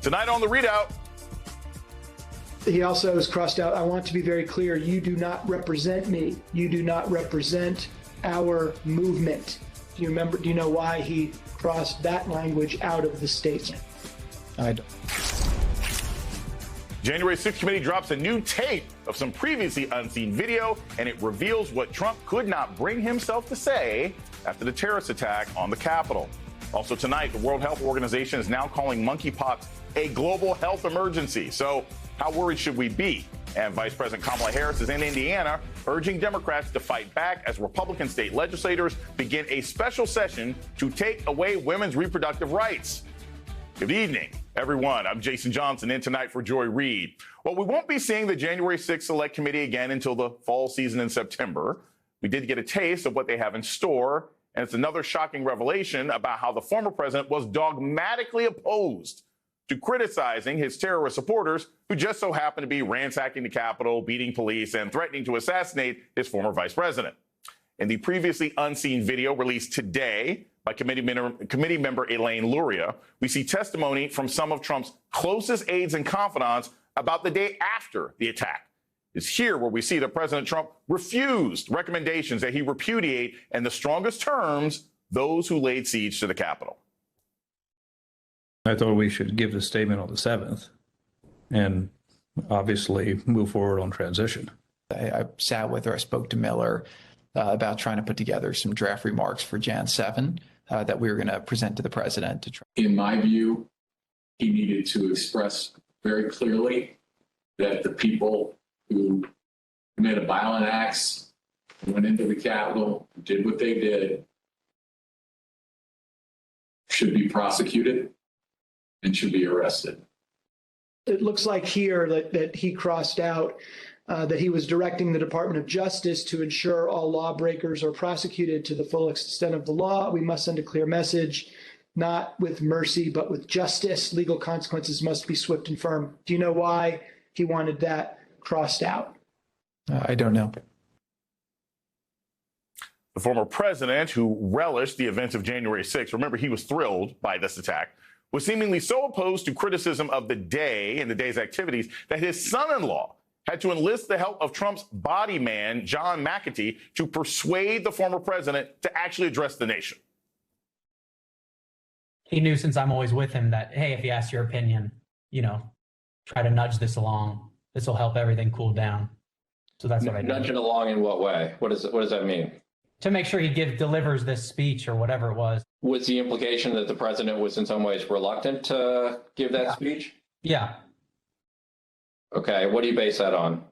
Tonight on the ReidOut. He also has crossed out, I want to be very clear, you do not represent me. You do not represent our movement. Do you remember, do you know why he crossed that language out of the statement? I don't. January 6th committee drops a new tape of some previously unseen video, and it reveals what Trump could not bring himself to say after the terrorist attack on the Capitol. Also tonight, the World Health Organization is now calling monkeypox a global health emergency. So how worried should we be? And Vice President Kamala Harris is in Indiana urging Democrats to fight back as Republican state legislators begin a special session to take away women's reproductive rights. Good evening, everyone. I'm Jason Johnson, in tonight for Joy Reid. Well, we won't be seeing the January 6th Select Committee again until the fall season in September. We did get a taste of what they have in store, and it's another shocking revelation about how the former president was dogmatically opposed to criticizing his terrorist supporters who just so happened to be ransacking the Capitol, beating police, and threatening to assassinate his former vice president. In the previously unseen video released today by committee member Elaine Luria, we see testimony from some of Trump's closest aides and confidants about the day after the attack. It's here where we see that President Trump refused recommendations that he repudiate in the strongest terms those who laid siege to the Capitol. I thought we should give the statement on the 7th and obviously move forward on transition. I sat with her, I spoke to Miller about trying to put together some draft remarks for Jan 7 that we were going to present to the president. In my view, he needed to express very clearly that the people who committed violent acts, went into the Capitol, did what they did, should be prosecuted and should be arrested. It looks like here that he crossed out that he was directing the Department of Justice to ensure all lawbreakers are prosecuted to the full extent of the law. We must send a clear message, not with mercy, but with justice. Legal consequences must be swift and firm. Do you know why he wanted that crossed out? I don't know. The former president, who relished the events of January 6th, remember he was thrilled by this attack, was seemingly so opposed to criticism of the day and the day's activities that his son-in-law had to enlist the help of Trump's body man, John McAtee, to persuade the former president to actually address the nation. He knew, since I'm always with him, that, hey, if he asks your opinion, try to nudge this along. This will help everything cool down. So that's what I did. Nudge it along in what way? What does that mean? To make sure he delivers this speech or whatever it was. Was the implication that the president was in some ways reluctant to give that speech? Yeah. Okay, what do you base that on?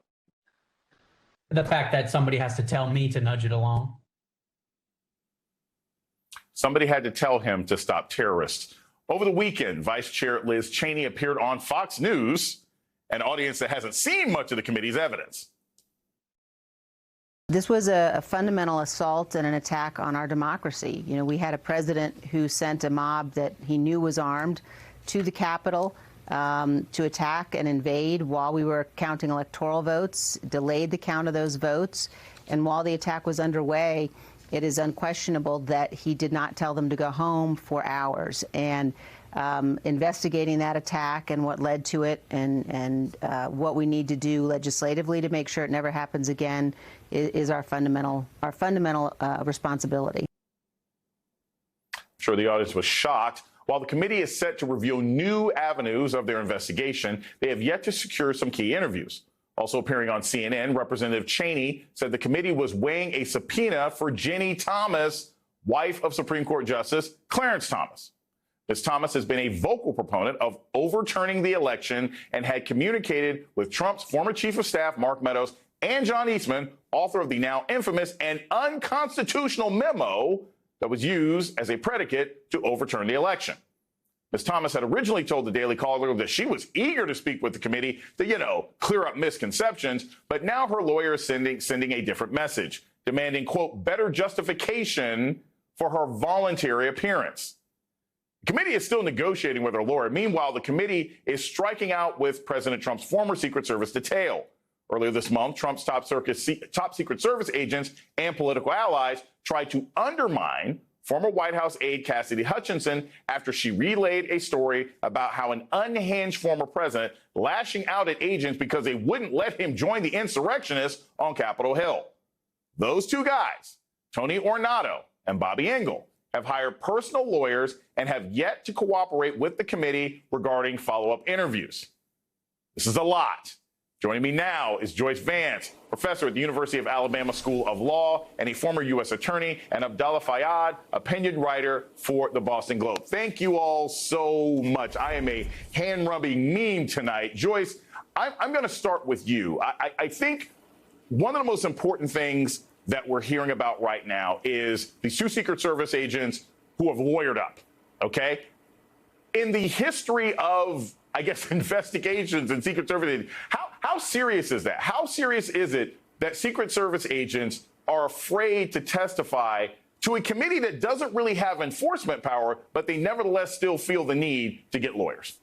The fact that somebody has to tell me to nudge it along. Somebody had to tell him to stop terrorists. Over the weekend, Vice Chair Liz Cheney appeared on Fox News, an audience that hasn't seen much of the committee's evidence. This was a fundamental assault and an attack on our democracy. We had a president who sent a mob that he knew was armed to the Capitol to attack and invade while we were counting electoral votes, delayed the count of those votes. And while the attack was underway, it is unquestionable that he did not tell them to go home for hours. And investigating that attack and what led to it and what we need to do legislatively to make sure it never happens again is our fundamental responsibility. I'm sure the audience was shocked. While the committee is set to reveal new avenues of their investigation, they have yet to secure some key interviews. Also appearing on CNN, Representative Cheney said the committee was weighing a subpoena for Ginny Thomas, wife of Supreme Court Justice Clarence Thomas. Ms. Thomas has been a vocal proponent of overturning the election and had communicated with Trump's former chief of staff, Mark Meadows, and John Eastman, author of the now infamous and unconstitutional memo that was used as a predicate to overturn the election. Ms. Thomas had originally told the Daily Caller that she was eager to speak with the committee to, clear up misconceptions, but now her lawyer is sending a different message, demanding, quote, better justification for her voluntary appearance. The committee is still negotiating with her lawyer. Meanwhile, the committee is striking out with President Trump's former Secret Service detail. Earlier this month, Trump's top Secret Service agents and political allies tried to undermine former White House aide Cassidy Hutchinson after she relayed a story about how an unhinged former president lashing out at agents because they wouldn't let him join the insurrectionists on Capitol Hill. Those two guys, Tony Ornato and Bobby Engel, have hired personal lawyers and have yet to cooperate with the committee regarding follow-up interviews. This is a lot. Joining me now is Joyce Vance, professor at the University of Alabama School of Law and a former U.S. attorney, and Abdallah Fayyad, opinion writer for the Boston Globe. Thank you all so much. I am a hand-rubbing meme tonight. Joyce, I'm going to start with you. I think one of the most important things that we're hearing about right now is these two Secret Service agents who have lawyered up, okay? In the history of, I guess, investigations and Secret Service agents, how serious is that? How serious is it that Secret Service agents are afraid to testify to a committee that doesn't really have enforcement power, but they nevertheless still feel the need to get lawyers?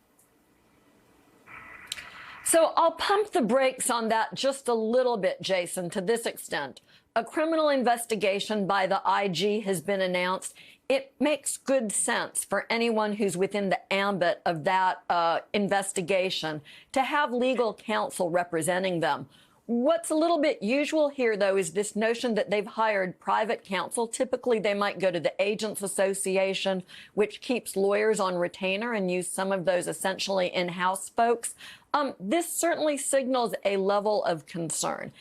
So I'll pump the brakes on that just a little bit, Jason, to this extent. A criminal investigation by the IG has been announced. It makes good sense for anyone who's within the ambit of that investigation to have legal counsel representing them. What's a little bit usual here, though, is this notion that they've hired private counsel. Typically, they might go to the Agents Association, which keeps lawyers on retainer, and use some of those essentially in-house folks. This certainly signals a level of concern.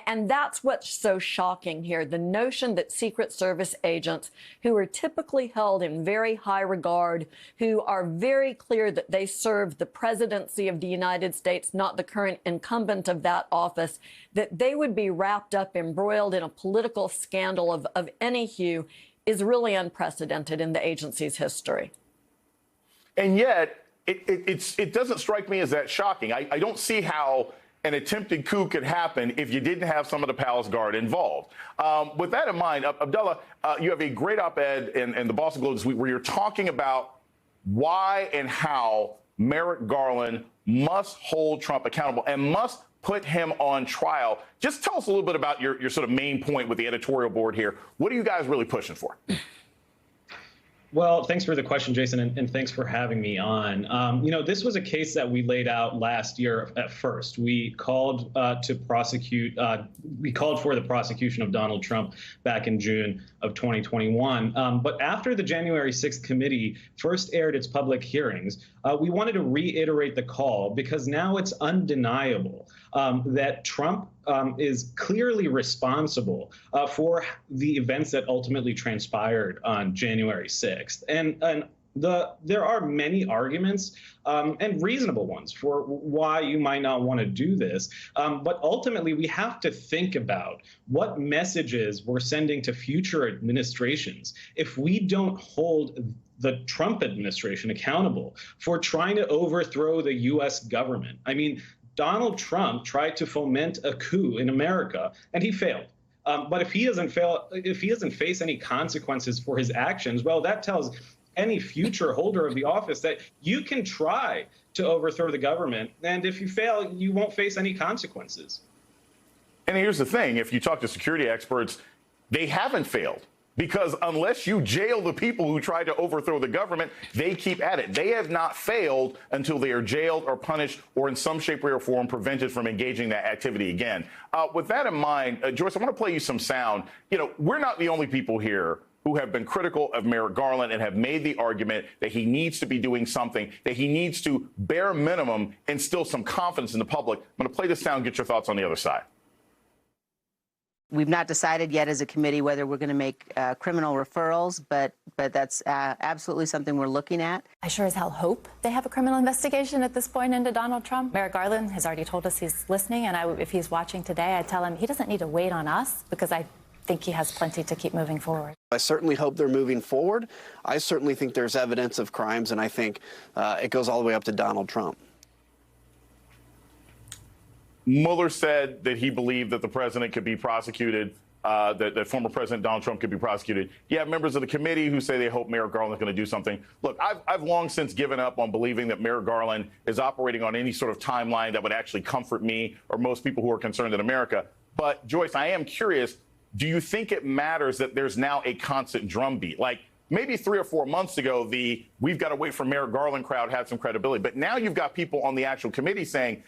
And that's what's so shocking here, the notion that Secret Service agents who are typically held in very high regard, who are very clear that they serve the presidency of the United States, not the current incumbent of that office, that they would be wrapped up, embroiled in a political scandal of any hue is really unprecedented in the agency's history. And yet, it doesn't strike me as that shocking. I don't see how an attempted coup could happen if you didn't have some of the Palace Guard involved. With that in mind, Abdallah, you have a great op-ed in the Boston Globe this week where you're talking about why and how Merrick Garland must hold Trump accountable and must put him on trial. Just tell us a little bit about your sort of main point with the editorial board here. What are you guys really pushing for? Well, thanks for the question, Jason, and thanks for having me on. This was a case that we laid out last year at first. We called to prosecute, we called for the prosecution of Donald Trump back in June of 2021. But after the January 6th committee first aired its public hearings, we wanted to reiterate the call because now it's undeniable that Trump is clearly responsible for the events that ultimately transpired on January 6th. And there are many arguments and reasonable ones for why you might not want to do this. But ultimately, we have to think about what messages we're sending to future administrations if we don't hold the Trump administration accountable for trying to overthrow the U.S. government. I mean, Donald Trump tried to foment a coup in America, and he failed. But if he doesn't face any consequences for his actions, well, that tells any future holder of the office that you can try to overthrow the government, and if you fail, you won't face any consequences. And here's the thing. If you talk to security experts, they haven't failed. Because unless you jail the people who tried to overthrow the government, they keep at it. They have not failed until they are jailed or punished or in some shape, way, or form prevented from engaging that activity again. With that in mind, Joyce, I want to play you some sound. We're not the only people here who have been critical of Merrick Garland and have made the argument that he needs to be doing something, that he needs to, bare minimum, instill some confidence in the public. I'm going to play this sound, get your thoughts on the other side. We've not decided yet as a committee whether we're going to make criminal referrals, but that's absolutely something we're looking at. I sure as hell hope they have a criminal investigation at this point into Donald Trump. Merrick Garland has already told us he's listening, and if he's watching today, I'd tell him he doesn't need to wait on us because I think he has plenty to keep moving forward. I certainly hope they're moving forward. I certainly think there's evidence of crimes, and I think it goes all the way up to Donald Trump. Mueller said that he believed that the president could be prosecuted, that former President Donald Trump could be prosecuted. You have members of the committee who say they hope Merrick Garland is going to do something. Look, I've long since given up on believing that Merrick Garland is operating on any sort of timeline that would actually comfort me or most people who are concerned in America. But, Joyce, I am curious, do you think it matters that there's now a constant drumbeat? Like, maybe 3 or 4 months ago, we've got to wait for Merrick Garland crowd had some credibility. But now you've got people on the actual committee saying,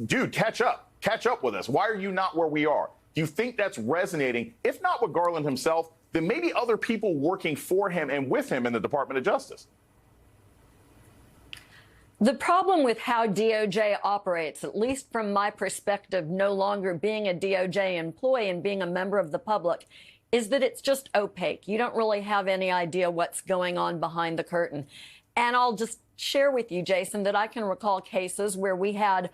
dude, catch up with us. Why are you not where we are? Do you think that's resonating? If not with Garland himself, then maybe other people working for him and with him in the Department of Justice. The problem with how DOJ operates, at least from my perspective, no longer being a DOJ employee and being a member of the public, is that it's just opaque. You don't really have any idea what's going on behind the curtain. And I'll just share with you, Jason, that I can recall cases where we had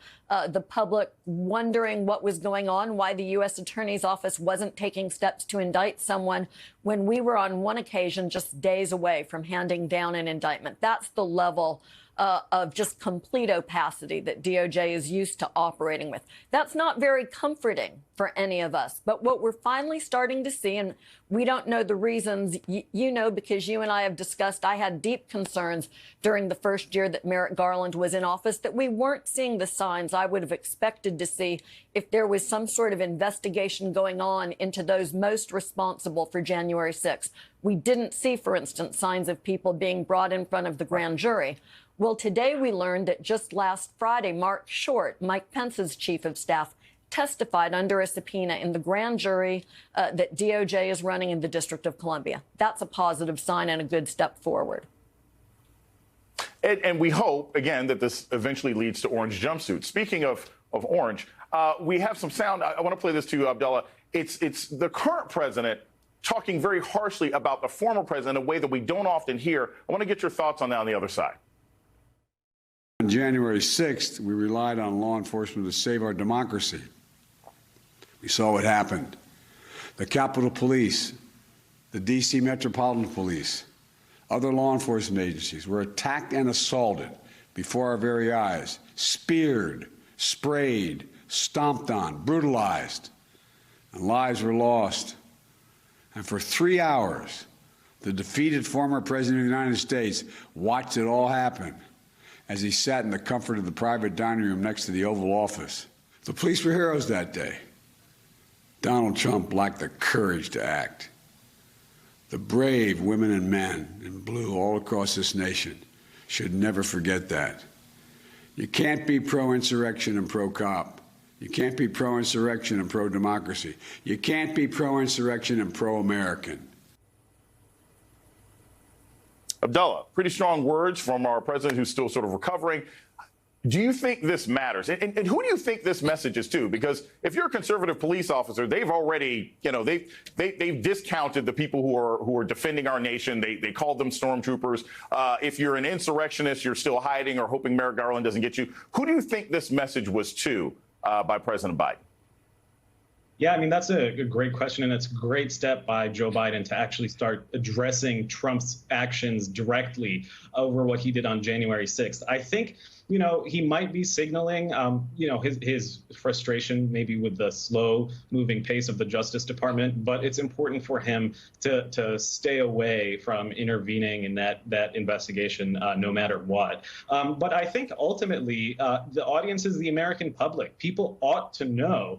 the public wondering what was going on, why the U.S. Attorney's Office wasn't taking steps to indict someone when we were on one occasion just days away from handing down an indictment. That's the level of just complete opacity that DOJ is used to operating with. That's not very comforting for any of us. But what we're finally starting to see, and we don't know the reasons, you know, because you and I have discussed, I had deep concerns during the first year that Merrick Garland was in office that we weren't seeing the signs I would have expected to see if there was some sort of investigation going on into those most responsible for January 6th. We didn't see, for instance, signs of people being brought in front of the grand jury. Well, today we learned that just last Friday, Mark Short, Mike Pence's chief of staff, testified under a subpoena in the grand jury that DOJ is running in the District of Columbia. That's a positive sign and a good step forward. And we hope, again, that this eventually leads to orange jumpsuits. Speaking of orange, we have some sound. I want to play this to you, Abdullah. It's the current president talking very harshly about the former president in a way that we don't often hear. I want to get your thoughts on that on the other side. On January 6th, we relied on law enforcement to save our democracy. We saw what happened. The Capitol Police, the D.C. Metropolitan Police, other law enforcement agencies were attacked and assaulted before our very eyes, speared, sprayed, stomped on, brutalized, and lives were lost. And for 3 hours, the defeated former president of the United States watched it all happen as he sat in the comfort of the private dining room next to the Oval Office. The police were heroes that day. Donald Trump lacked the courage to act. The brave women and men in blue all across this nation should never forget that. You can't be pro-insurrection and pro-cop. You can't be pro-insurrection and pro-democracy. You can't be pro-insurrection and pro-American. Abdullah, pretty strong words from our president who's still sort of recovering. Do you think this matters? And who do you think this message is to? Because if you're a conservative police officer, they've already, you know, they've discounted the people who are defending our nation. They called them stormtroopers. If you're an insurrectionist, you're still hiding or hoping Merrick Garland doesn't get you. Who do you think this message was to by President Biden? Yeah, I mean, that's a great question, and it's a great step by Joe Biden to actually start addressing Trump's actions directly over what he did on January 6th. I think, you know, he might be signaling, you know, his frustration maybe with the slow moving pace of the Justice Department, but it's important for him to stay away from intervening in that investigation no matter what. But I think ultimately the audience is the American public. People ought to know,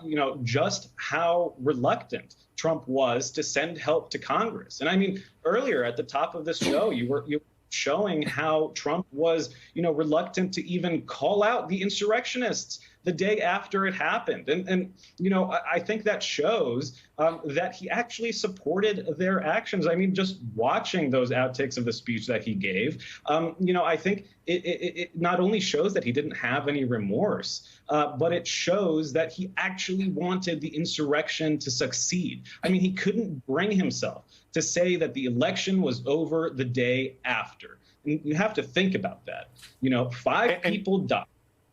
you know, just how reluctant Trump was to send help to Congress. And I mean, earlier at the top of this show, you were showing how Trump was, you know, reluctant to even call out the insurrectionists the day after it happened. And you know, I think that shows that he actually supported their actions. I mean, just watching those outtakes of the speech that he gave, you know, I think it not only shows that he didn't have any remorse, but it shows that he actually wanted the insurrection to succeed. I mean, he couldn't bring himself to say that the election was over the day after. And you have to think about that. You know, 5 people died.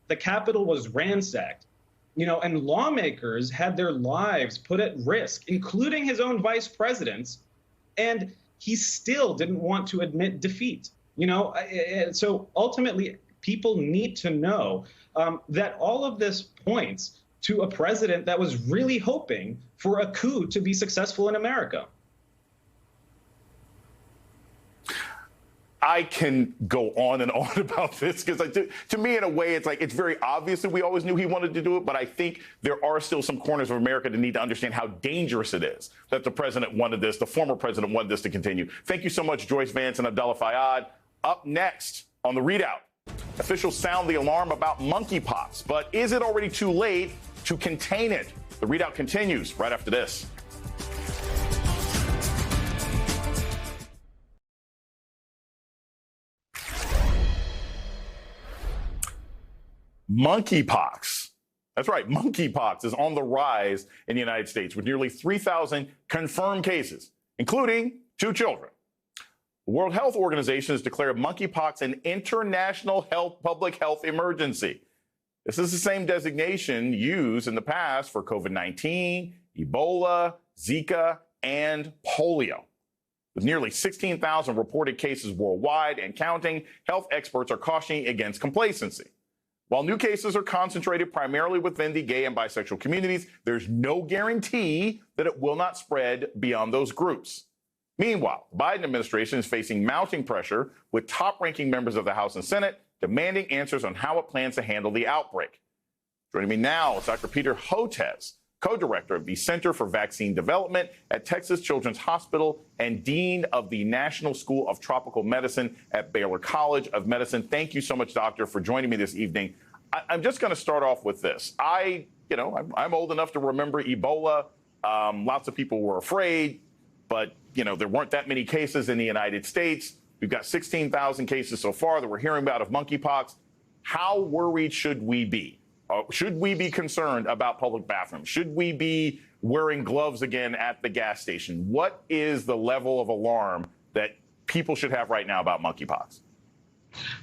The Capitol was ransacked, you know, and lawmakers had their lives put at risk, including his own vice presidents, and he still didn't want to admit defeat. You know, so ultimately, people need to know that all of this points to a president that was really hoping for a coup to be successful in America. I can go on and on about this because to me, in a way, it's like it's very obvious that we always knew he wanted to do it. But I think there are still some corners of America that need to understand how dangerous it is that the president wanted this, the former president wanted this to continue. Thank you so much, Joyce Vance and Abdullah Fayyad. Up next on the ReidOut, officials sound the alarm about monkeypox. But is it already too late to contain it? The ReidOut continues right after this. Monkeypox. That's right. Monkeypox is on the rise in the United States with nearly 3,000 confirmed cases, including 2 children. The World Health Organization has declared monkeypox an international public health emergency. This is the same designation used in the past for COVID-19, Ebola, Zika, and polio. With nearly 16,000 reported cases worldwide and counting, health experts are cautioning against complacency. While new cases are concentrated primarily within the gay and bisexual communities, there's no guarantee that it will not spread beyond those groups. Meanwhile, the Biden administration is facing mounting pressure with top-ranking members of the House and Senate demanding answers on how it plans to handle the outbreak. Joining me now is Dr. Peter Hotez, co-director of the Center for Vaccine Development at Texas Children's Hospital and dean of the National School of Tropical Medicine at Baylor College of Medicine. Thank you so much, doctor, for joining me this evening. I'm just going to start off with this. I'm old enough to remember Ebola. Lots of people were afraid, but, there weren't that many cases in the United States. We've got 16,000 cases so far that we're hearing about of monkeypox. How worried should we be? Should we be concerned about public bathrooms? Should we be wearing gloves again at the gas station? What is the level of alarm that people should have right now about monkeypox?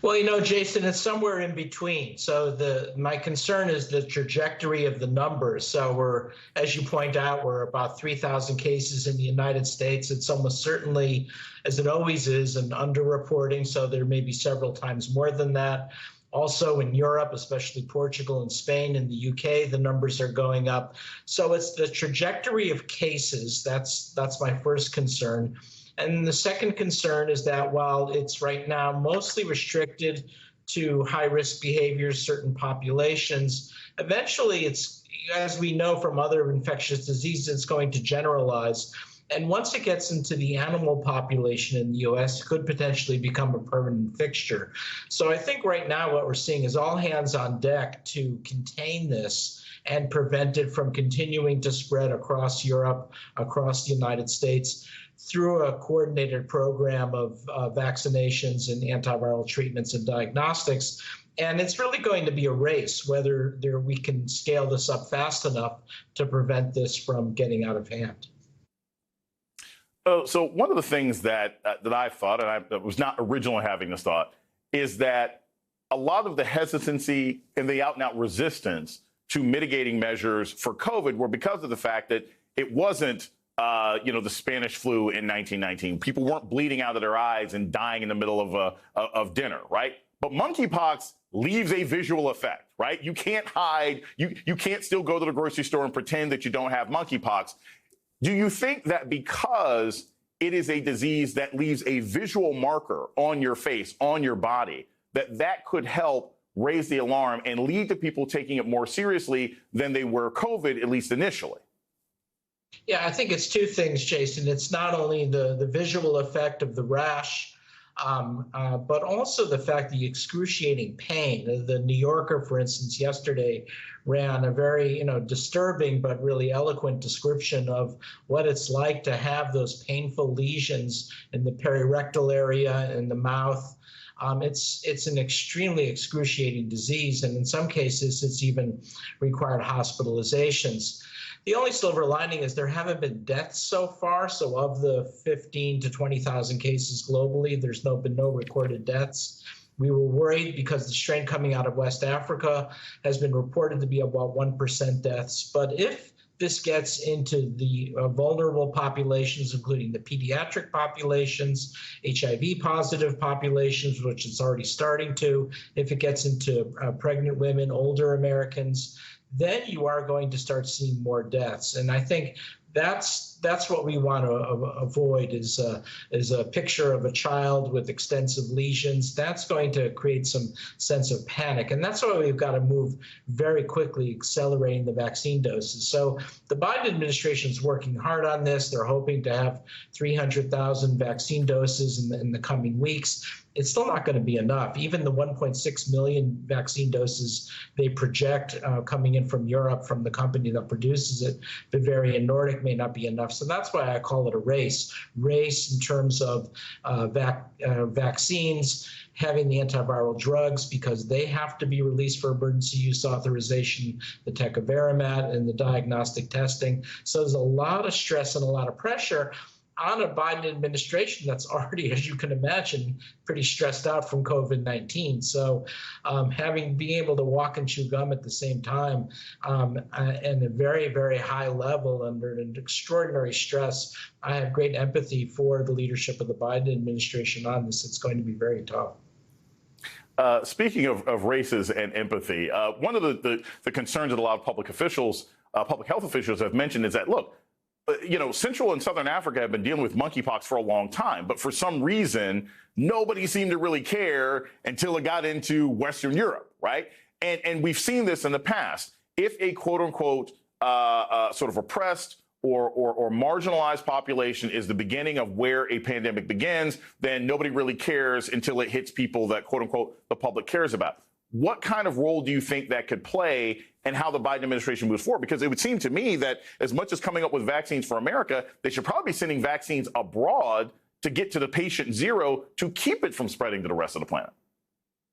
Well, Jason, it's somewhere in between. So my concern is the trajectory of the numbers. So as you point out, we're about 3,000 cases in the United States. It's almost certainly, as it always is, an underreporting. So there may be several times more than that. Also in Europe, especially Portugal and Spain and the UK, the numbers are going up. So it's the trajectory of cases. That's my first concern. And the second concern is that while it's right now mostly restricted to high-risk behaviors, certain populations, eventually it's, as we know from other infectious diseases, it's going to generalize. And once it gets into the animal population in the U.S., it could potentially become a permanent fixture. So I think right now what we're seeing is all hands on deck to contain this and prevent it from continuing to spread across Europe, across the United States, through a coordinated program of vaccinations and antiviral treatments and diagnostics. And it's really going to be a race whether we can scale this up fast enough to prevent this from getting out of hand. So one of the things that I've thought, and I was not originally having this thought, is that a lot of the hesitancy and the out-and-out resistance to mitigating measures for COVID were because of the fact that it wasn't the Spanish flu in 1919. People weren't bleeding out of their eyes and dying in the middle of dinner, right? But monkeypox leaves a visual effect, right? You can't hide. You can't still go to the grocery store and pretend that you don't have monkeypox. Do you think that because it is a disease that leaves a visual marker on your face, on your body, that could help raise the alarm and lead to people taking it more seriously than they were COVID, at least initially? Yeah, I think it's two things, Jason. It's not only the visual effect of the rash, but also the fact the excruciating pain. The New Yorker, for instance, yesterday ran a very disturbing but really eloquent description of what it's like to have those painful lesions in the perirectal area, in the mouth. It's an extremely excruciating disease, and in some cases, it's even required hospitalizations. The only silver lining is there haven't been deaths so far. So of the 15 to 20,000 cases globally, there's been no recorded deaths. We were worried because the strain coming out of West Africa has been reported to be about 1% deaths. But if this gets into the vulnerable populations, including the pediatric populations, HIV positive populations, which it's already starting to, if it gets into pregnant women, older Americans, then you are going to start seeing more deaths. And I think that's that's what we want to avoid is a picture of a child with extensive lesions. That's going to create some sense of panic. And that's why we've got to move very quickly, accelerating the vaccine doses. So the Biden administration is working hard on this. They're hoping to have 300,000 vaccine doses in the coming weeks. It's still not going to be enough. Even the 1.6 million vaccine doses they project coming in from Europe from the company that produces it, Bavarian Nordic, may not be enough. So that's why I call it a race. Race in terms of vaccines, having the antiviral drugs, because they have to be released for emergency use authorization, the tecovirimat and the diagnostic testing. So there's a lot of stress and a lot of pressure on a Biden administration that's already, as you can imagine, pretty stressed out from COVID-19. So being able to walk and chew gum at the same time and a very, very high level under an extraordinary stress, I have great empathy for the leadership of the Biden administration on this. It's going to be very tough. Speaking of races and empathy, one of the concerns that a lot of public health officials have mentioned is that, look, Central and Southern Africa have been dealing with monkeypox for a long time, but for some reason, nobody seemed to really care until it got into Western Europe, right? And we've seen this in the past. If a quote unquote sort of oppressed or marginalized population is the beginning of where a pandemic begins, then nobody really cares until it hits people that quote unquote the public cares about. What kind of role do you think that could play and how the Biden administration moves forward? Because it would seem to me that as much as coming up with vaccines for America, they should probably be sending vaccines abroad to get to the patient zero to keep it from spreading to the rest of the planet.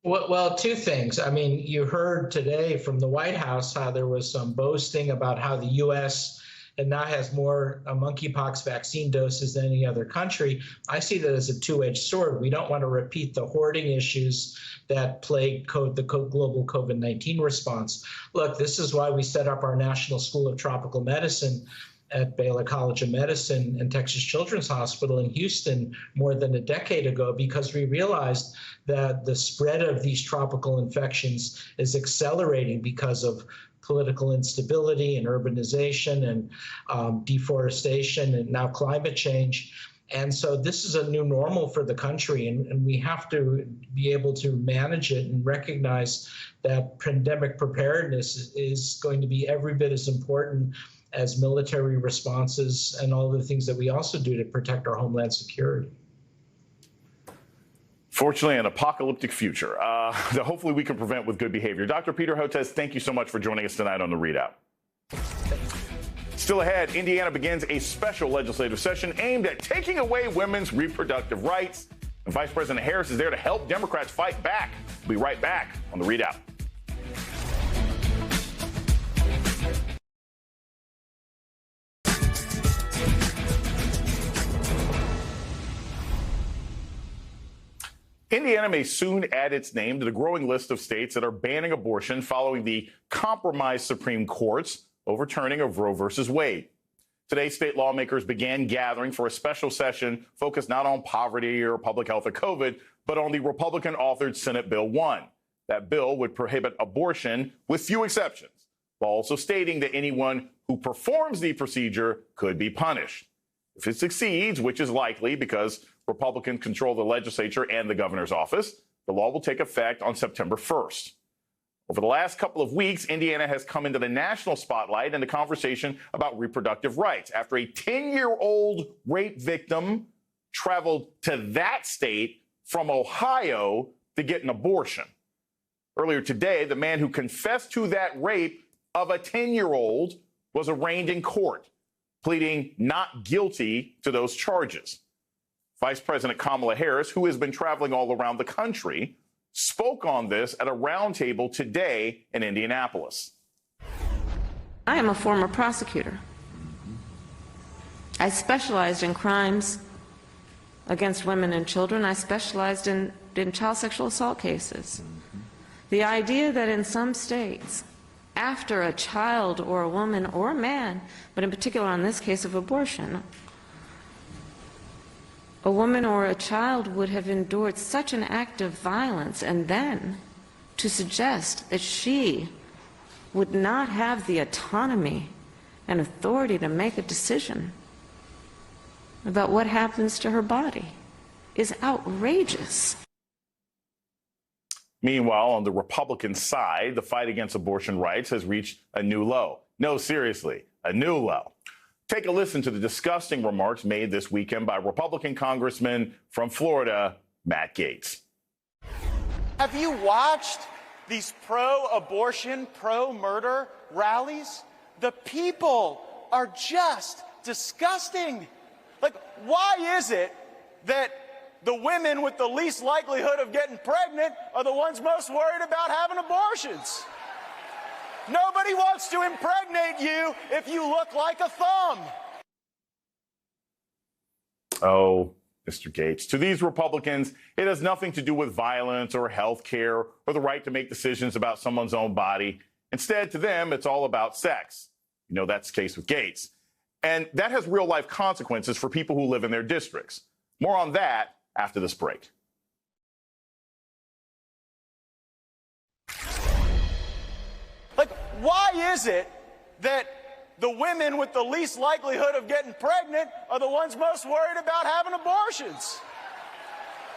Well, two things. I mean, you heard today from the White House how there was some boasting about how the U.S. and now has more monkeypox vaccine doses than any other country. I see that as a two-edged sword. We don't want to repeat the hoarding issues that plagued the global COVID-19 response. Look, this is why we set up our National School of Tropical Medicine at Baylor College of Medicine and Texas Children's Hospital in Houston more than a decade ago, because we realized that the spread of these tropical infections is accelerating because of political instability and urbanization and deforestation and now climate change. And so this is a new normal for the country, and we have to be able to manage it and recognize that pandemic preparedness is going to be every bit as important as military responses and all the things that we also do to protect our homeland security. Fortunately, an apocalyptic future that hopefully we can prevent with good behavior. Dr. Peter Hotez, thank you so much for joining us tonight on the ReidOut. Still ahead, Indiana begins a special legislative session aimed at taking away women's reproductive rights. And Vice President Harris is there to help Democrats fight back. We'll be right back on the ReidOut. Indiana may soon add its name to the growing list of states that are banning abortion following the compromised Supreme Court's overturning of Roe versus Wade. Today, state lawmakers began gathering for a special session focused not on poverty or public health or COVID, but on the Republican-authored Senate Bill 1. That bill would prohibit abortion with few exceptions, while also stating that anyone who performs the procedure could be punished. If it succeeds, which is likely because Republicans control the legislature and the governor's office, the law will take effect on September 1st. Over the last couple of weeks, Indiana has come into the national spotlight in the conversation about reproductive rights after a 10-year-old rape victim traveled to that state from Ohio to get an abortion. Earlier today, the man who confessed to that rape of a 10-year-old was arraigned in court, pleading not guilty to those charges. Vice President Kamala Harris, who has been traveling all around the country, spoke on this at a roundtable today in Indianapolis. I am a former prosecutor. I specialized in crimes against women and children. I specialized in child sexual assault cases. The idea that in some states, after a child or a woman or a man, but in particular on this case of abortion, a woman or a child would have endured such an act of violence, and then to suggest that she would not have the autonomy and authority to make a decision about what happens to her body is outrageous. Meanwhile, on the Republican side, the fight against abortion rights has reached a new low. No, seriously, a new low. Take a listen to the disgusting remarks made this weekend by Republican Congressman from Florida, Matt Gaetz. Have you watched these pro-abortion, pro-murder rallies? The people are just disgusting. Like, why is it that the women with the least likelihood of getting pregnant are the ones most worried about having abortions? Nobody wants to impregnate you if you look like a thumb. Oh, Mr. Gaetz, to these Republicans, it has nothing to do with violence or health care or the right to make decisions about someone's own body. Instead, to them, it's all about sex. You know, that's the case with Gaetz. And that has real life consequences for people who live in their districts. More on that after this break. Like, why is it that the women with the least likelihood of getting pregnant are the ones most worried about having abortions?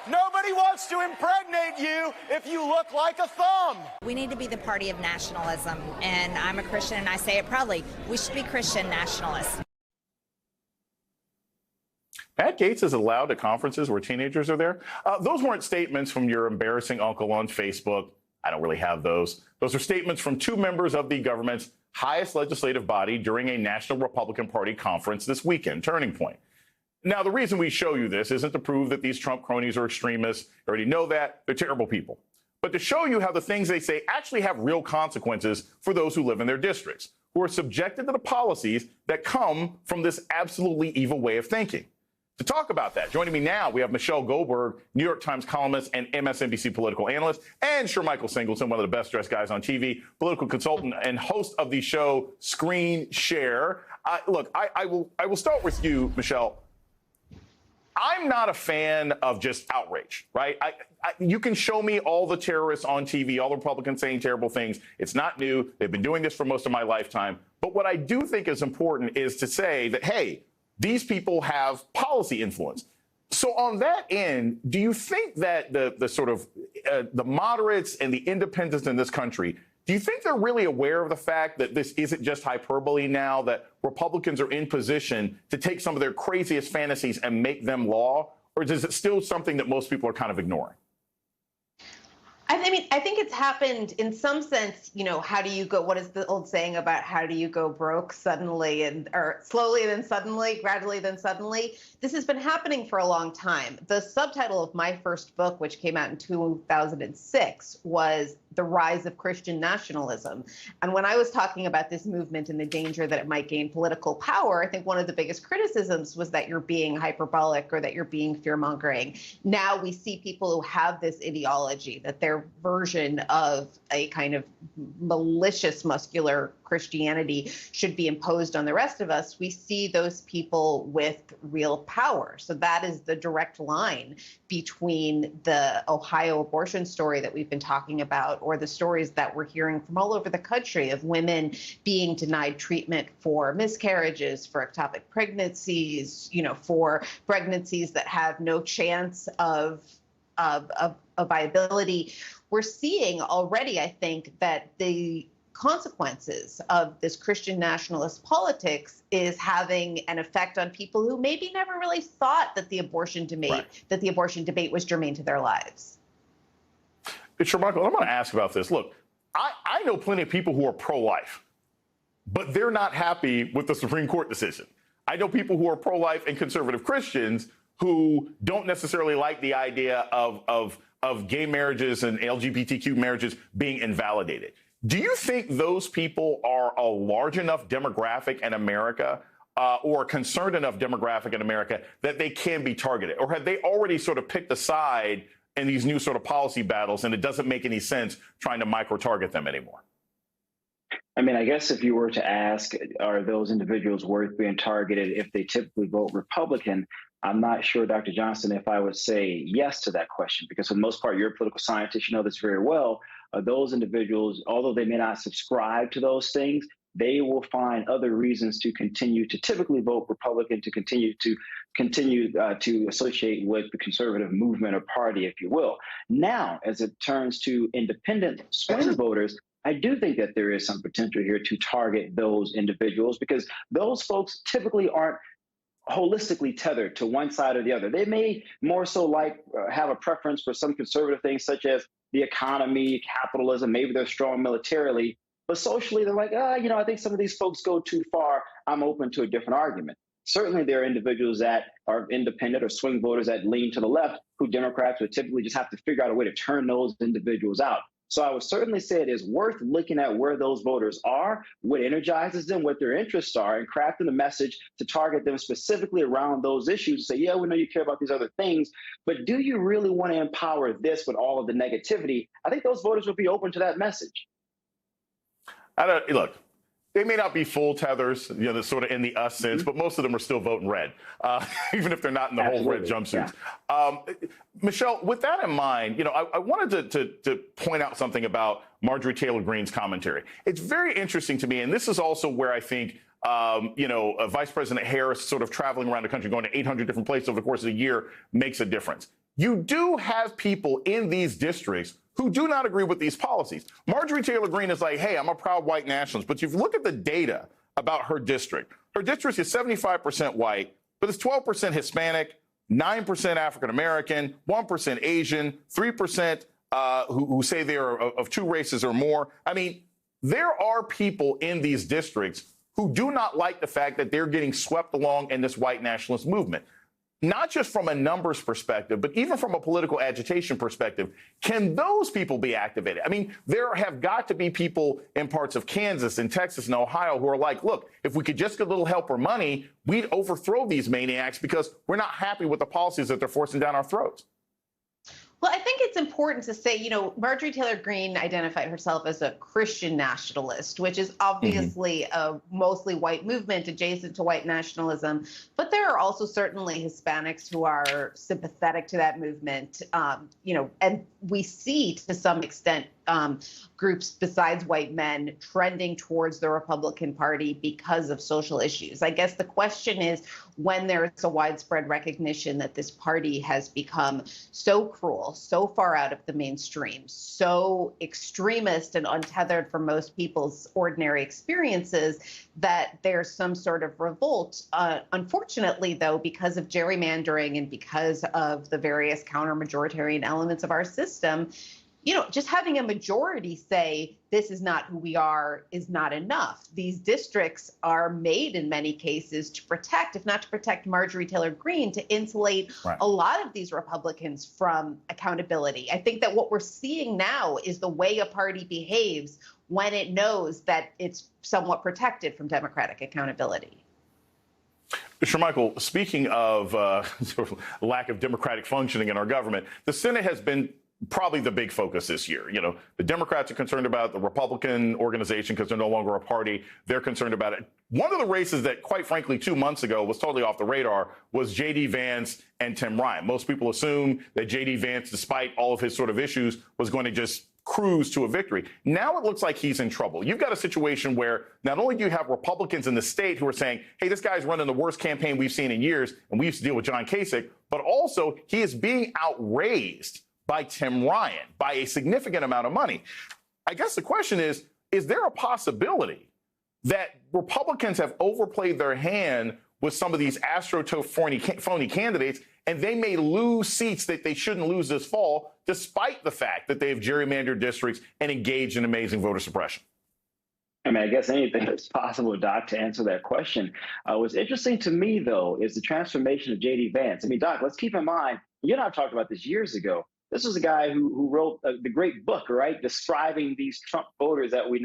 Nobody wants to impregnate you if you look like a thumb. We need to be the party of nationalism, and I'm a Christian and I say it proudly. We should be Christian nationalists. Matt Gaetz is allowed at conferences where teenagers are there. Those weren't statements from your embarrassing uncle on Facebook. I don't really have those. Those are statements from two members of the government's highest legislative body during a National Republican Party conference this weekend, Turning Point. Now, the reason we show you this isn't to prove that these Trump cronies are extremists. You already know that. They're terrible people. But to show you how the things they say actually have real consequences for those who live in their districts, who are subjected to the policies that come from this absolutely evil way of thinking. To talk about that, joining me now, we have Michelle Goldberg, New York Times columnist and MSNBC political analyst, and Michael Singleton, one of the best-dressed guys on TV, political consultant and host of the show Screen Share. Look, I will start with you, Michelle. I'm not a fan of just outrage, right? You can show me all the terrorists on TV, all the Republicans saying terrible things. It's not new. They've been doing this for most of my lifetime. But what I do think is important is to say that, hey, these people have policy influence. So on that end, do you think that the sort of the moderates and the independents in this country, do you think they're really aware of the fact that this isn't just hyperbole now, that Republicans are in position to take some of their craziest fantasies and make them law? Or is it still something that most people are kind of ignoring? I mean, I think it's happened in some sense. You know, how do you go? What is the old saying about how do you go broke suddenly or slowly, then suddenly, gradually, then suddenly? This has been happening for a long time. The subtitle of my first book, which came out in 2006, was The Rise of Christian Nationalism. And when I was talking about this movement and the danger that it might gain political power, I think one of the biggest criticisms was that you're being hyperbolic or that you're being fear-mongering. Now we see people who have this ideology, that their version of a kind of malicious, muscular Christianity should be imposed on the rest of us. We see those people with real power. So that is the direct line between the Ohio abortion story that we've been talking about, or the stories that we're hearing from all over the country of women being denied treatment for miscarriages, for ectopic pregnancies, you know, for pregnancies that have no chance of viability. We're seeing already, I think, that the consequences of this Christian nationalist politics is having an effect on people who maybe never really thought that the abortion debate was germane to their lives. Michael, I'm going to ask about this. Look, I know plenty of people who are pro-life, but they're not happy with the Supreme Court decision. I know people who are pro-life and conservative Christians who don't necessarily like the idea of gay marriages and LGBTQ marriages being invalidated. Do you think those people are a large enough demographic in America or a concerned enough demographic in America that they can be targeted? Or have they already sort of picked a side in these new sort of policy battles and it doesn't make any sense trying to micro-target them anymore? I mean, I guess if you were to ask, are those individuals worth being targeted if they typically vote Republican? I'm not sure, Dr. Johnson, if I would say yes to that question, because for the most part, you're a political scientist, you know this very well. Those individuals, although they may not subscribe to those things, they will find other reasons to continue to typically vote Republican, to continue to associate with the conservative movement or party, if you will. Now, as it turns to independent swing voters, I do think that there is some potential here to target those individuals because those folks typically aren't holistically tethered to one side or the other. They may more so have a preference for some conservative things such as the economy, capitalism, maybe they're strong militarily, but socially they're like, I think some of these folks go too far. I'm open to a different argument. Certainly there are individuals that are independent or swing voters that lean to the left who Democrats would typically just have to figure out a way to turn those individuals out. So I would certainly say it is worth looking at where those voters are, what energizes them, what their interests are, and crafting a message to target them specifically around those issues. Say, yeah, we know you care about these other things, but do you really want to empower this with all of the negativity? I think those voters would be open to that message. Look, they may not be full tethers, sort of in the us sense, but most of them are still voting red, even if they're not in the whole red jumpsuits. Yeah. Michelle, with that in mind, I wanted to point out something about Marjorie Taylor Greene's commentary. It's very interesting to me, and this is also where I think, Vice President Harris sort of traveling around the country, going to 800 different places over the course of a year makes a difference. You do have people in these districts who do not agree with these policies. Marjorie Taylor Greene is like, hey, I'm a proud white nationalist. But if you look at the data about her district is 75% white, but it's 12% Hispanic, 9% African-American, 1% Asian, 3% who say they are of two races or more. I mean, there are people in these districts who do not like the fact that they're getting swept along in this white nationalist movement. Not just from a numbers perspective, but even from a political agitation perspective. Can those people be activated? I mean, there have got to be people in parts of Kansas and Texas and Ohio who are like, look, if we could just get a little help or money, we'd overthrow these maniacs because we're not happy with the policies that they're forcing down our throats. Well, I think it's important to say, Marjorie Taylor Greene identified herself as a Christian nationalist, which is obviously a mostly white movement adjacent to white nationalism. But there are also certainly Hispanics who are sympathetic to that movement, and we see to some extent groups besides white men trending towards the Republican Party because of social issues. I guess the question is when there is a widespread recognition that this party has become so cruel, so far out of the mainstream, so extremist and untethered from most people's ordinary experiences, that there's some sort of revolt. Unfortunately, though, because of gerrymandering and because of the various counter-majoritarian elements of our system, just having a majority say this is not who we are is not enough. These districts are made in many cases to protect, if not to protect Marjorie Taylor Greene, to insulate a lot of these Republicans from accountability. I think that what we're seeing now is the way a party behaves when it knows that it's somewhat protected from Democratic accountability. Mr. Michael, speaking of sort of lack of democratic functioning in our government, the Senate has been probably the big focus this year. The Democrats are concerned about the Republican organization because they're no longer a party. They're concerned about it. One of the races that, quite frankly, 2 months ago was totally off the radar was J.D. Vance and Tim Ryan. Most people assume that J.D. Vance, despite all of his sort of issues, was going to just cruise to a victory. Now it looks like he's in trouble. You've got a situation where not only do you have Republicans in the state who are saying, hey, this guy's running the worst campaign we've seen in years, and we used to deal with John Kasich, but also he is being outraised by Tim Ryan by a significant amount of money. I guess the question is there a possibility that Republicans have overplayed their hand with some of these phony candidates, and they may lose seats that they shouldn't lose this fall, despite the fact that they have gerrymandered districts and engaged in amazing voter suppression? I mean, I guess anything is possible, Doc, to answer that question. What's interesting to me, though, is the transformation of J.D. Vance. I mean, Doc, let's keep in mind, you and I talked about this years ago. This was a guy who wrote the great book, right, describing these Trump voters that we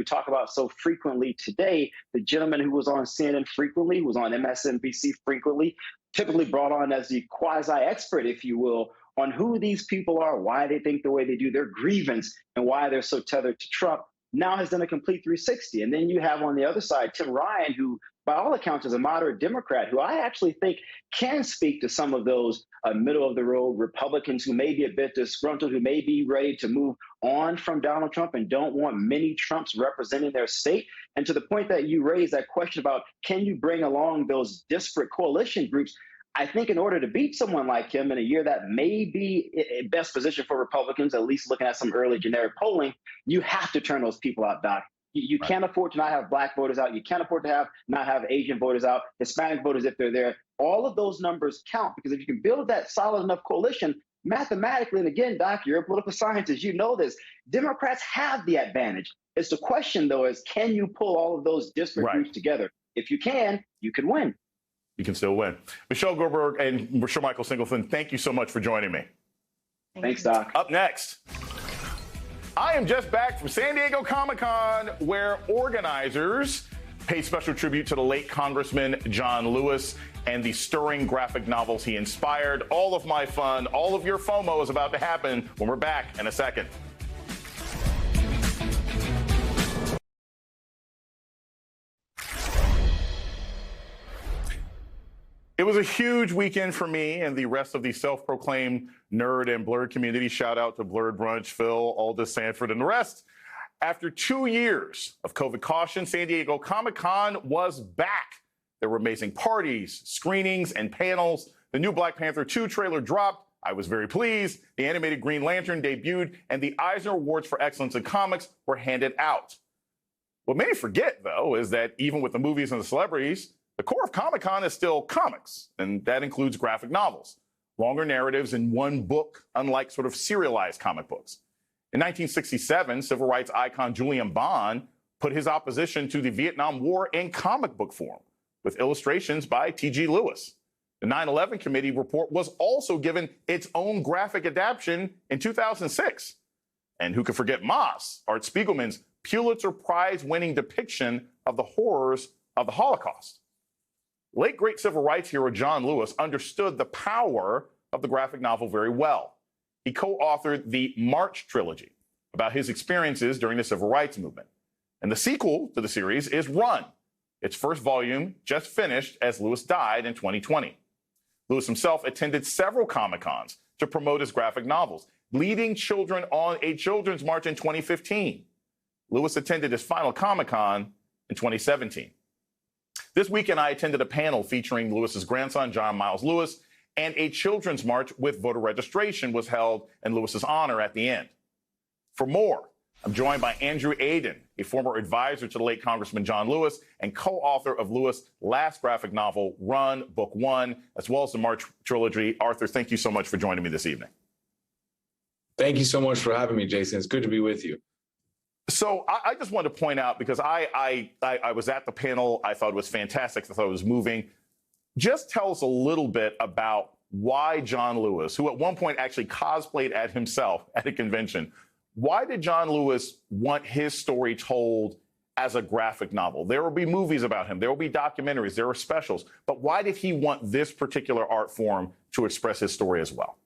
talk about so frequently today. The gentleman who was on CNN frequently, who was on MSNBC frequently, typically brought on as the quasi-expert, if you will, on who these people are, why they think the way they do, their grievance, and why they're so tethered to Trump, now has done a complete 360. And then you have on the other side, Tim Ryan, who by all accounts, is a moderate Democrat who I actually think can speak to some of those middle of the road Republicans who may be a bit disgruntled, who may be ready to move on from Donald Trump and don't want many Trumps representing their state. And to the point that you raised, that question about can you bring along those disparate coalition groups, I think in order to beat someone like him in a year that may be a best position for Republicans, at least looking at some early generic polling, you have to turn those people out, Doc. You can't afford to not have black voters out. You can't afford to not have Asian voters out, Hispanic voters if they're there. All of those numbers count, because if you can build that solid enough coalition, mathematically, and again, Doc, you're a political scientist, you know this, Democrats have the advantage. It's the question, though, is can you pull all of those disparate groups together? If you can win. You can still win. Michelle Goldberg and Michelle Michael Singleton, thank you so much for joining me. Thanks, Doc. Up next, I am just back from San Diego Comic-Con, where organizers pay special tribute to the late Congressman John Lewis and the stirring graphic novels he inspired. All of my fun, all of your FOMO is about to happen when we're back in a second. It was a huge weekend for me and the rest of the self-proclaimed nerd and blurred community. Shout out to Blurred Brunch, Phil, Aldous, Sanford, and the rest. After 2 years of COVID caution, San Diego Comic-Con was back. There were amazing parties, screenings, and panels. The new Black Panther 2 trailer dropped. I was very pleased. The animated Green Lantern debuted, and the Eisner Awards for Excellence in Comics were handed out. What many forget, though, is that even with the movies and the celebrities, the core of Comic-Con is still comics, and that includes graphic novels, longer narratives in one book, unlike sort of serialized comic books. In 1967, civil rights icon Julian Bond put his opposition to the Vietnam War in comic book form, with illustrations by T.G. Lewis. The 9/11 committee report was also given its own graphic adaptation in 2006. And who could forget Moss, Art Spiegelman's Pulitzer Prize-winning depiction of the horrors of the Holocaust. Late great civil rights hero John Lewis understood the power of the graphic novel very well. He co-authored the March trilogy about his experiences during the civil rights movement. And the sequel to the series is Run. Its first volume just finished as Lewis died in 2020. Lewis himself attended several Comic-Cons to promote his graphic novels, leading children on a children's march in 2015. Lewis attended his final Comic-Con in 2017. This weekend, I attended a panel featuring Lewis's grandson, John Miles Lewis, and a children's march with voter registration was held in Lewis's honor at the end. For more, I'm joined by Andrew Aden, a former advisor to the late Congressman John Lewis and co-author of Lewis' last graphic novel, Run, Book One, as well as the March trilogy. Arthur, thank you so much for joining me this evening. Thank you so much for having me, Jason. It's good to be with you. So I just wanted to point out, because I was at the panel, I thought it was fantastic, I thought it was moving. Just tell us a little bit about why John Lewis, who at one point actually cosplayed at himself at a convention, why did John Lewis want his story told as a graphic novel? There will be movies about him, there will be documentaries, there are specials, but why did he want this particular art form to express his story as well?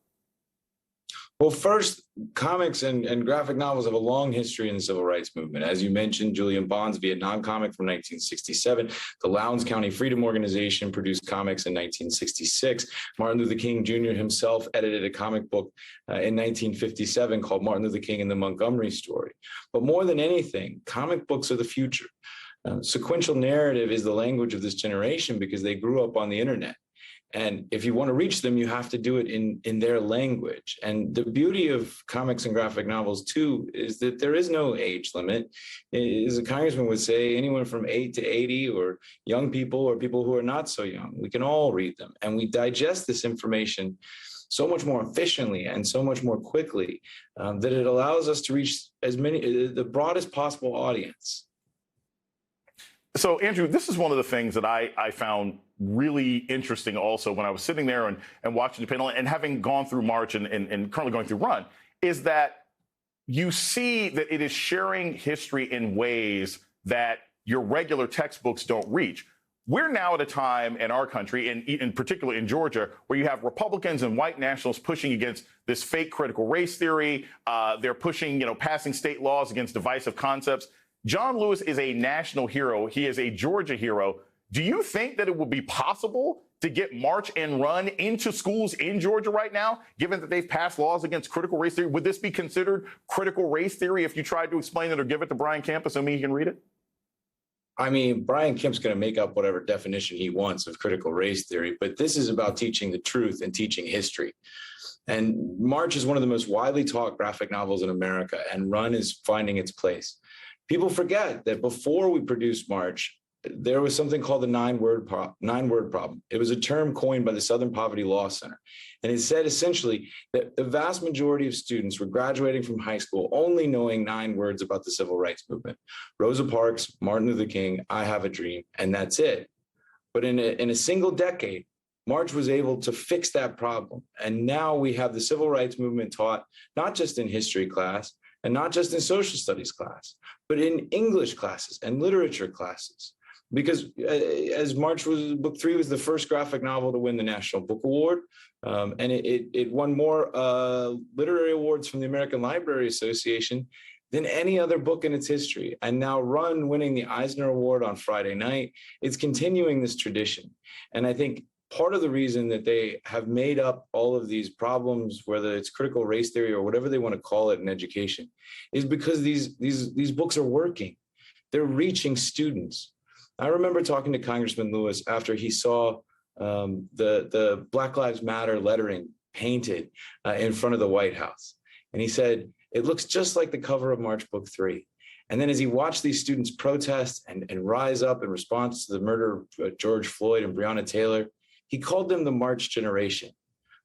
Well, first, comics and graphic novels have a long history in the civil rights movement. As you mentioned, Julian Bond's Vietnam comic from 1967. The Lowndes County Freedom Organization produced comics in 1966. Martin Luther King Jr. himself edited a comic book in 1957 called Martin Luther King and the Montgomery Story. But more than anything, comic books are the future. Sequential narrative is the language of this generation because they grew up on the internet. And if you want to reach them, you have to do it in their language. And the beauty of comics and graphic novels, too, is that there is no age limit. As a congressman would say, anyone from 8 to 80 or young people or people who are not so young, we can all read them. And we digest this information so much more efficiently and so much more quickly that it allows us to reach the broadest possible audience. So, Andrew, this is one of the things that I found really interesting also when I was sitting there and watching the panel and having gone through March and currently going through Run, is that you see that it is sharing history in ways that your regular textbooks don't reach. We're now at a time in our country, and in particular in Georgia, where you have Republicans and white nationalists pushing against this fake critical race theory. They're pushing, passing state laws against divisive concepts. John Lewis is a national hero. He is a Georgia hero. Do you think that it would be possible to get March and Run into schools in Georgia right now, given that they've passed laws against critical race theory? Would this be considered critical race theory if you tried to explain it or give it to Brian Kemp, assuming he can read it? I mean, Brian Kemp's going to make up whatever definition he wants of critical race theory, but this is about teaching the truth and teaching history. And March is one of the most widely taught graphic novels in America, and Run is finding its place. People forget that before we produced March, there was something called the nine-word problem. It was a term coined by the Southern Poverty Law Center. And it said essentially that the vast majority of students were graduating from high school only knowing 9 words about the civil rights movement: Rosa Parks, Martin Luther King, I Have a Dream, and that's it. But in a single decade, March was able to fix that problem. And now we have the civil rights movement taught not just in history class and not just in social studies class, but in English classes and literature classes. Because as March was, book 3 was the first graphic novel to win the National Book Award. And it won more literary awards from the American Library Association than any other book in its history. And now Run winning the Eisner Award on Friday night, it's continuing this tradition. And I think part of the reason that they have made up all of these problems, whether it's critical race theory or whatever they want to call it in education, is because these books are working. They're reaching students. I remember talking to Congressman Lewis after he saw the Black Lives Matter lettering painted in front of the White House. And he said, it looks just like the cover of March Book 3. And then as he watched these students protest and rise up in response to the murder of George Floyd and Breonna Taylor, he called them the March generation.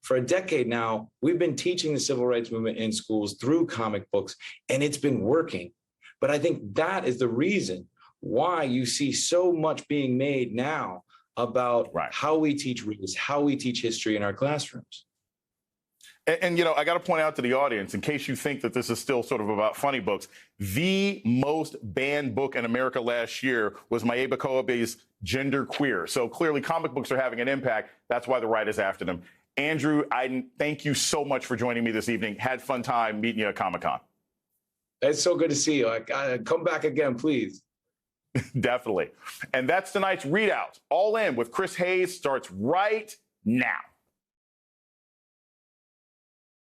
For a decade now, we've been teaching the civil rights movement in schools through comic books, and it's been working. But I think that is the reason why you see so much being made now about how we teach race, how we teach history in our classrooms. And you know, I got to point out to the audience, in case you think that this is still sort of about funny books, the most banned book in America last year was Mayeba Kobe's Gender Queer. So clearly comic books are having an impact. That's why the right is after them. Andrew, I thank you so much for joining me this evening. Had fun time meeting you at Comic-Con. It's so good to see you. Come back again, please. Definitely. And that's tonight's ReidOut. All In with Chris Hayes starts right now.